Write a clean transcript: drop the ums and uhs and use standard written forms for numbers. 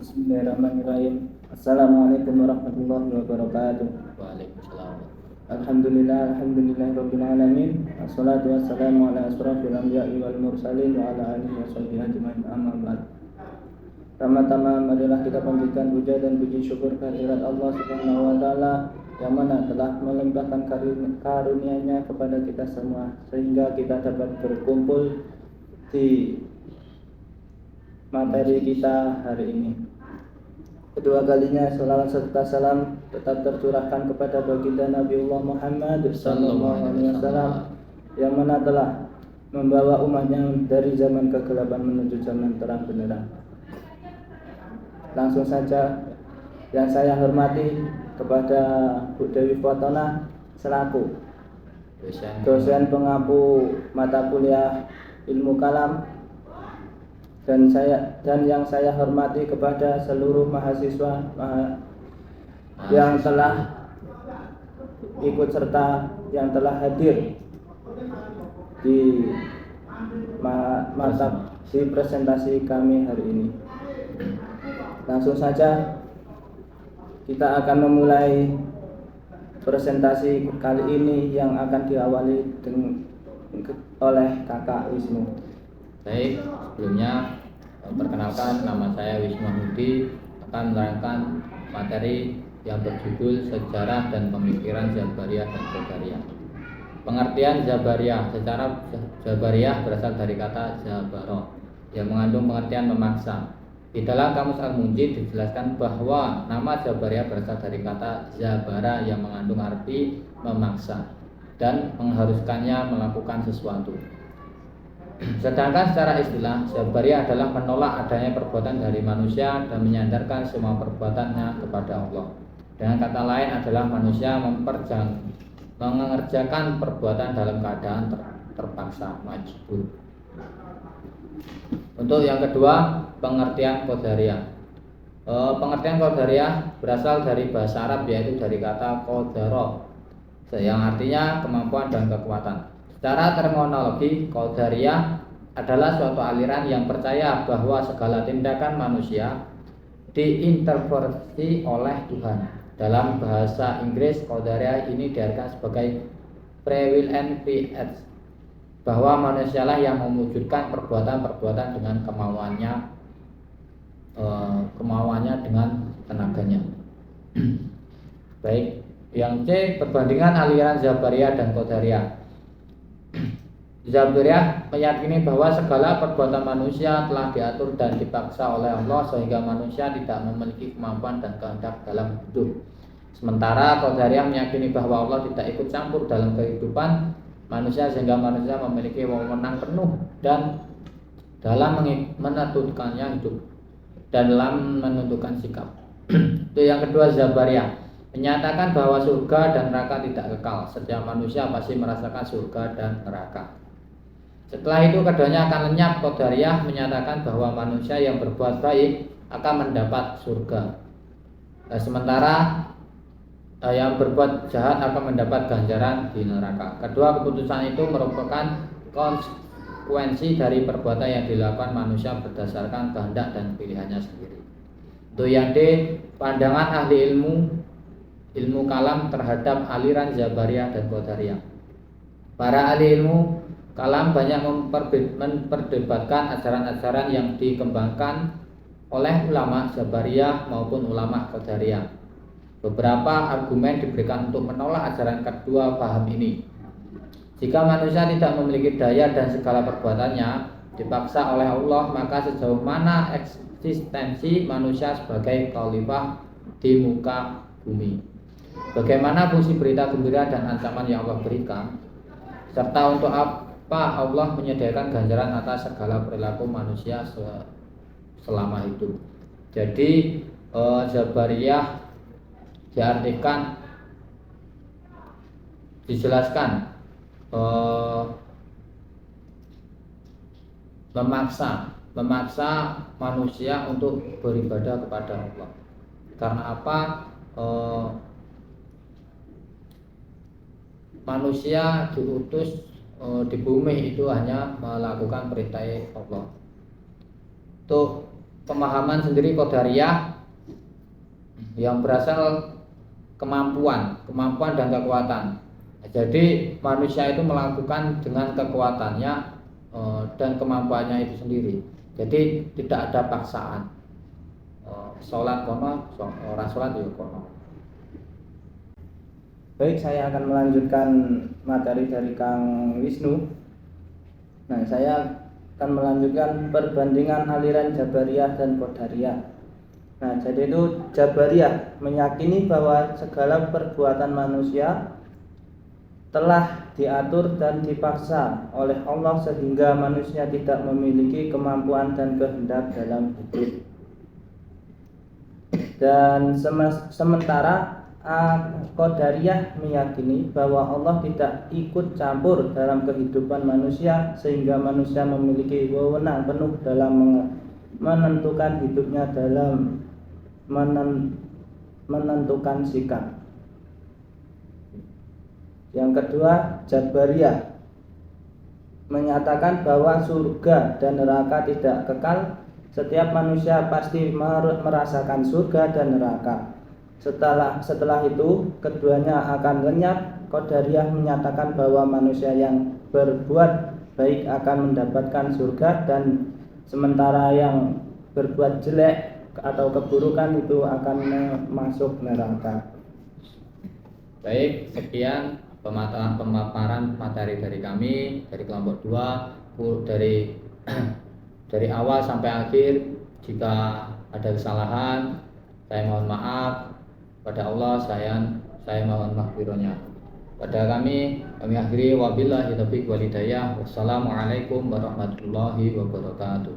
Bismillahirrahmanirrahim. Assalamualaikum warahmatullahi wabarakatuh. Waalaikumsalam. Alhamdulillahirabbil alamin. Wassalatu wassalamu ala asrofil anbiya'i wal mursalin wa ala alihi washabbihi ajmain, amma ba'd. Pertama-tama marilah kita panjatkan puja dan puji syukur kehadirat Allah Subhanahu wa taala yang mana telah melimpahkan karunia-Nya kepada kita semua sehingga kita dapat berkumpul di materi kita hari ini. Kedua kalinya salawat serta salam tetap tercurahkan kepada baginda Nabiullah Muhammad sallallahu alaihi wasallam yang mana telah membawa umatnya dari zaman kegelapan menuju zaman terang benderang. Langsung saja yang saya hormati kepada Bu Dewi Fotona selaku dosen pengampu mata kuliah ilmu kalam, dan yang saya hormati kepada seluruh mahasiswa yang telah ikut serta yang telah hadir di di presentasi kami hari ini. Langsung saja kita akan memulai presentasi kali ini yang akan diawali oleh Kakak Wisnu. Baik, sebelumnya perkenalkan, nama saya Wisnu Hudi, akan menerangkan materi yang berjudul Sejarah dan Pemikiran Jabariyah dan Qadariyah. Pengertian Jabariyah. Secara Jabariyah berasal dari kata Jabaro yang mengandung pengertian memaksa. Di dalam Kamus Al-Munjid dijelaskan bahwa nama Jabariyah berasal dari kata Jabara yang mengandung arti memaksa dan mengharuskannya melakukan sesuatu. Sedangkan secara istilah, Jabariyah adalah menolak adanya perbuatan dari manusia dan menyandarkan semua perbuatannya kepada Allah. Dengan kata lain adalah manusia mengerjakan perbuatan dalam keadaan terpaksa, majbur. Untuk yang kedua, pengertian Qadariyah. Pengertian Qadariyah berasal dari bahasa Arab, yaitu dari kata qadara yang artinya kemampuan dan kekuatan. Secara terminologi, Qadariyah adalah suatu aliran yang percaya bahwa segala tindakan manusia diintervensi oleh Tuhan. Dalam bahasa Inggris, Qadariyah ini diartikan sebagai free will and free act, bahwa manusialah yang mewujudkan perbuatan-perbuatan dengan kemauannya dengan tenaganya. Baik, yang C, perbandingan aliran Jabariyah dan Qadariyah. Jabariyah meyakini bahwa segala perbuatan manusia telah diatur dan dipaksa oleh Allah sehingga manusia tidak memiliki kemampuan dan kehendak dalam hidup. Sementara Qadariyah meyakini bahwa Allah tidak ikut campur dalam kehidupan manusia sehingga manusia memiliki wewenang penuh dan dalam menentukannya hidup dan dalam menentukan sikap. Itu yang kedua, Jabariyah menyatakan bahwa surga dan neraka tidak kekal. Setiap manusia pasti merasakan surga dan neraka. Setelah itu keduanya akan lenyap. Qadariyah menyatakan bahwa manusia yang berbuat baik akan mendapat surga, sementara yang berbuat jahat akan mendapat ganjaran di neraka. Kedua keputusan itu merupakan konsekuensi dari perbuatan yang dilakukan manusia berdasarkan kehendak dan pilihannya sendiri. Untuk yang D, pandangan ahli ilmu kalam terhadap aliran Jabariyah dan Qadariyah. Para ahli ilmu kalam banyak memperdebatkan ajaran-ajaran yang dikembangkan oleh ulama Jabariyah maupun ulama Qadariyah. Beberapa argumen diberikan untuk menolak ajaran kedua paham ini. Jika manusia tidak memiliki daya dan segala perbuatannya dipaksa oleh Allah, maka sejauh mana eksistensi manusia sebagai khalifah di muka bumi? Bagaimana fungsi berita gembira dan ancaman yang Allah berikan? Serta untuk apa Allah menyediakan ganjaran atas segala perilaku manusia selama hidup? Jadi Jabariyah dijelaskan memaksa manusia untuk beribadah kepada Allah. Karena apa? Manusia diutus di bumi itu hanya melakukan perintah Allah. Untuk pemahaman sendiri Qadariyah yang berasal kemampuan dan kekuatan. Jadi manusia itu melakukan dengan kekuatannya dan kemampuannya itu sendiri. Jadi tidak ada paksaan. Sholat kono, orang sholat juga kono. Baik, saya akan melanjutkan materi dari Kang Wisnu. Nah, saya akan melanjutkan perbandingan aliran Jabariyah dan Qadariyah. Nah, jadi itu Jabariyah meyakini bahwa segala perbuatan manusia telah diatur dan dipaksa oleh Allah sehingga manusia tidak memiliki kemampuan dan kehendak dalam hidup. Dan sementara Qadariyah meyakini bahwa Allah tidak ikut campur dalam kehidupan manusia sehingga manusia memiliki wewenang penuh dalam menentukan hidupnya, dalam menentukan sikap. Yang kedua, Jabariyah menyatakan bahwa surga dan neraka tidak kekal. Setiap manusia pasti merasakan surga dan neraka. Setelah itu keduanya akan lenyap. Qadariyah menyatakan bahwa manusia yang berbuat baik akan mendapatkan surga dan sementara yang berbuat jelek atau keburukan itu akan masuk neraka. Baik, sekian pemaparan materi dari kami dari kelompok 2 dari awal sampai akhir. Jika ada kesalahan saya mohon maaf. Pada Allah saya mohon maghfirahnya. Pada kami akhiri wabillahi taufiq wal hidayah. Wassalamualaikum warahmatullahi wabarakatuh.